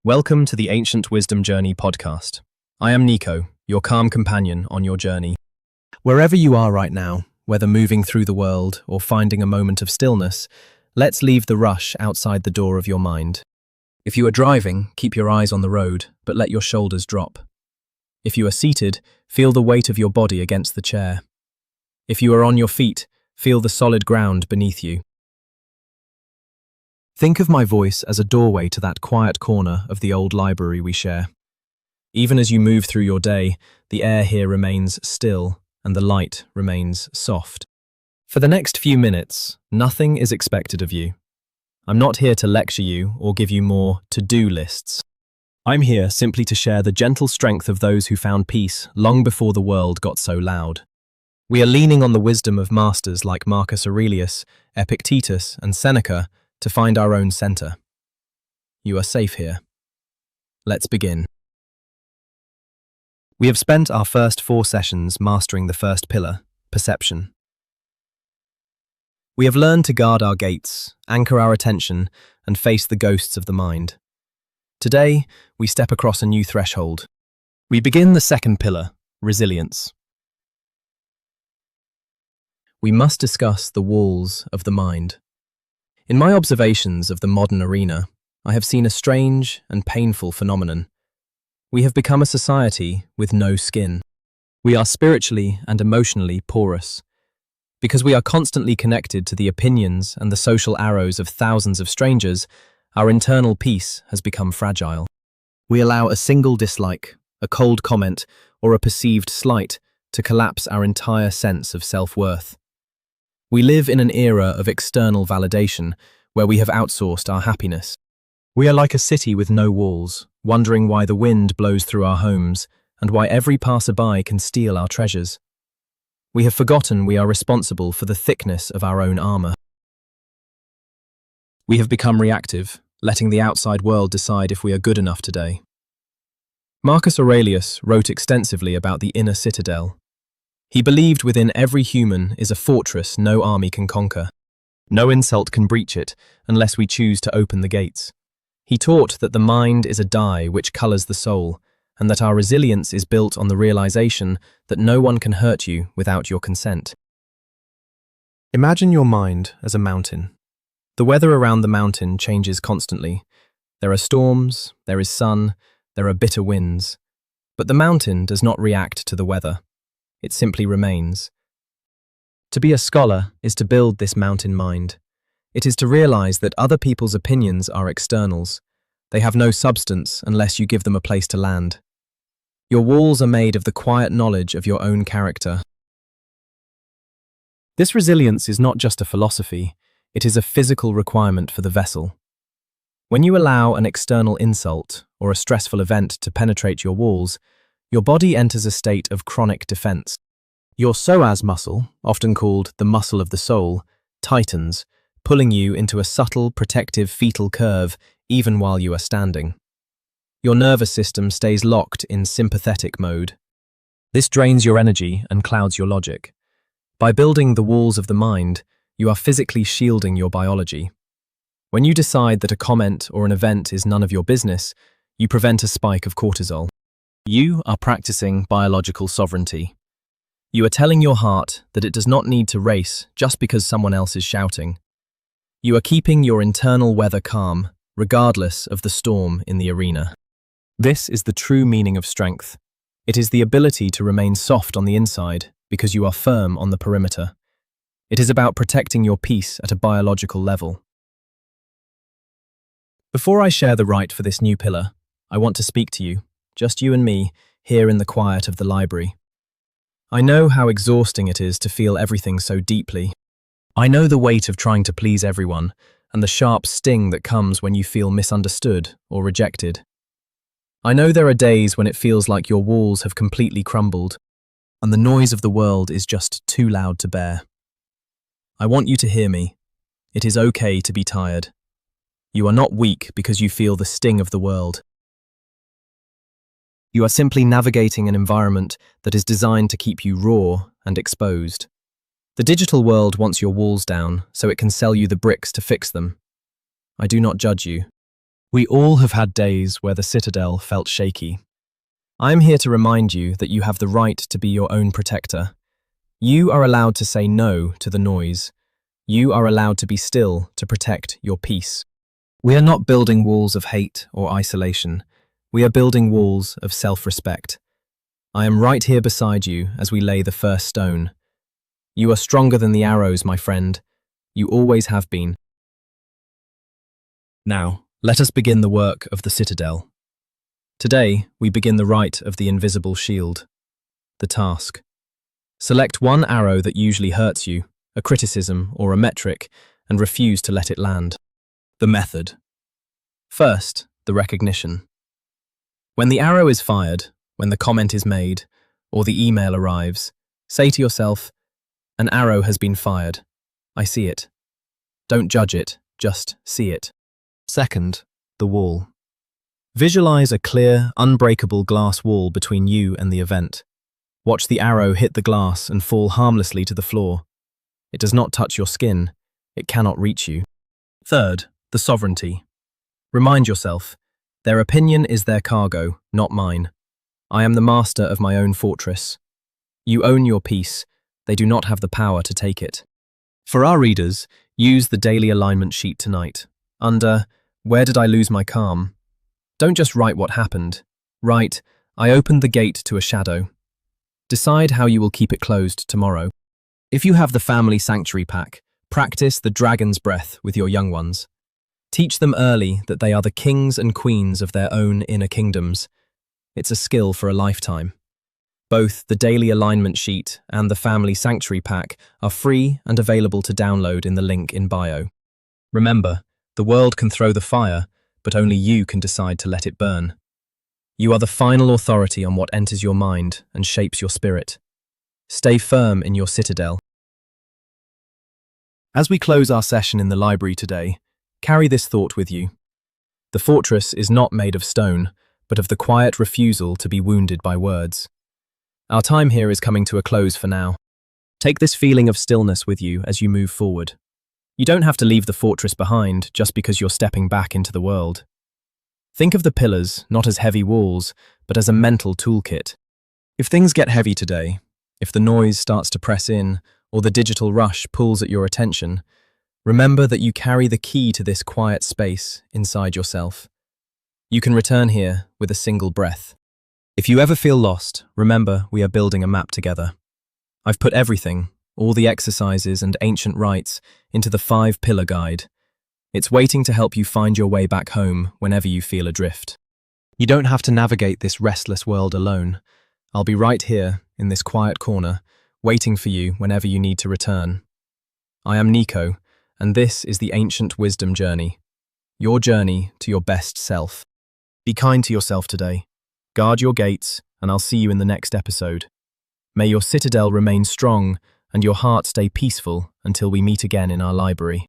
Welcome to the Ancient Wisdom Journey podcast. I am Nico, your calm companion on your journey. Wherever you are right now, whether moving through the world or finding a moment of stillness, let's leave the rush outside the door of your mind. If you are driving, keep your eyes on the road, but let your shoulders drop. If you are seated, feel the weight of your body against the chair. If you are on your feet, feel the solid ground beneath you. Think of my voice as a doorway to that quiet corner of the old library we share. Even as you move through your day, the air here remains still and the light remains soft. For the next few minutes, nothing is expected of you. I'm not here to lecture you or give you more to-do lists. I'm here simply to share the gentle strength of those who found peace long before the world got so loud. We are leaning on the wisdom of masters like Marcus Aurelius, Epictetus, and Seneca to find our own center. You are safe here. Let's begin. We have spent our first 4 sessions mastering the first pillar, perception. We have learned to guard our gates, anchor our attention, and face the ghosts of the mind. Today, we step across a new threshold. We begin the second pillar, resilience. We must discuss the walls of the mind. In my observations of the modern arena, I have seen a strange and painful phenomenon. We have become a society with no skin. We are spiritually and emotionally porous. Because we are constantly connected to the opinions and the social arrows of thousands of strangers, our internal peace has become fragile. We allow a single dislike, a cold comment, or a perceived slight to collapse our entire sense of self-worth. We live in an era of external validation where we have outsourced our happiness. We are like a city with no walls, wondering why the wind blows through our homes and why every passerby can steal our treasures. We have forgotten we are responsible for the thickness of our own armor. We have become reactive, letting the outside world decide if we are good enough today. Marcus Aurelius wrote extensively about the inner citadel. He believed within every human is a fortress no army can conquer. No insult can breach it unless we choose to open the gates. He taught that the mind is a dye which colors the soul, and that our resilience is built on the realization that no one can hurt you without your consent. Imagine your mind as a mountain. The weather around the mountain changes constantly. There are storms, there is sun, there are bitter winds. But the mountain does not react to the weather. It simply remains. To be a scholar is to build this mountain mind. It is to realize that other people's opinions are externals. They have no substance unless you give them a place to land. Your walls are made of the quiet knowledge of your own character. This resilience is not just a philosophy, it is a physical requirement for the vessel. When you allow an external insult or a stressful event to penetrate your walls, your body enters a state of chronic defense. Your psoas muscle, often called the muscle of the soul, tightens, pulling you into a subtle, protective fetal curve even while you are standing. Your nervous system stays locked in sympathetic mode. This drains your energy and clouds your logic. By building the walls of the mind, you are physically shielding your biology. When you decide that a comment or an event is none of your business, you prevent a spike of cortisol. You are practicing biological sovereignty. You are telling your heart that it does not need to race just because someone else is shouting. You are keeping your internal weather calm, regardless of the storm in the arena. This is the true meaning of strength. It is the ability to remain soft on the inside because you are firm on the perimeter. It is about protecting your peace at a biological level. Before I share the right for this new pillar, I want to speak to you, just you and me, here in the quiet of the library. I know how exhausting it is to feel everything so deeply. I know the weight of trying to please everyone and the sharp sting that comes when you feel misunderstood or rejected. I know there are days when it feels like your walls have completely crumbled and the noise of the world is just too loud to bear. I want you to hear me. It is okay to be tired. You are not weak because you feel the sting of the world. You are simply navigating an environment that is designed to keep you raw and exposed. The digital world wants your walls down so it can sell you the bricks to fix them. I do not judge you. We all have had days where the Citadel felt shaky. I'm here to remind you that you have the right to be your own protector. You are allowed to say no to the noise. You are allowed to be still to protect your peace. We are not building walls of hate or isolation. We are building walls of self-respect. I am right here beside you as we lay the first stone. You are stronger than the arrows, my friend. You always have been. Now, let us begin the work of the Citadel. Today, we begin the rite of the invisible shield. The task. Select one arrow that usually hurts you, a criticism or a metric, and refuse to let it land. The method. First, the recognition. When the arrow is fired, when the comment is made, or the email arrives, say to yourself, "An arrow has been fired. I see it." Don't judge it, just see it. Second, the wall. Visualize a clear, unbreakable glass wall between you and the event. Watch the arrow hit the glass and fall harmlessly to the floor. It does not touch your skin. It cannot reach you. Third, the sovereignty. Remind yourself, their opinion is their cargo, not mine. I am the master of my own fortress. You own your peace. They do not have the power to take it. For our readers, use the daily alignment sheet tonight. Under, "Where did I lose my calm?" Don't just write what happened. Write, "I opened the gate to a shadow." Decide how you will keep it closed tomorrow. If you have the family sanctuary pack, practice the dragon's breath with your young ones. Teach them early that they are the kings and queens of their own inner kingdoms. It's a skill for a lifetime. Both the daily alignment sheet and the family sanctuary pack are free and available to download in the link in bio. Remember, the world can throw the fire, but only you can decide to let it burn. You are the final authority on what enters your mind and shapes your spirit. Stay firm in your citadel. As we close our session in the library today, carry this thought with you. The fortress is not made of stone, but of the quiet refusal to be wounded by words. Our time here is coming to a close for now. Take this feeling of stillness with you as you move forward. You don't have to leave the fortress behind just because you're stepping back into the world. Think of the pillars not as heavy walls, but as a mental toolkit. If things get heavy today, if the noise starts to press in, or the digital rush pulls at your attention, remember that you carry the key to this quiet space inside yourself. You can return here with a single breath. If you ever feel lost, remember we are building a map together. I've put everything, all the exercises and ancient rites, into the 5-pillar guide. It's waiting to help you find your way back home whenever you feel adrift. You don't have to navigate this restless world alone. I'll be right here, in this quiet corner, waiting for you whenever you need to return. I am Nico, and this is the Ancient Wisdom Journey. Your journey to your best self. Be kind to yourself today. Guard your gates, and I'll see you in the next episode. May your citadel remain strong and your heart stay peaceful until we meet again in our library.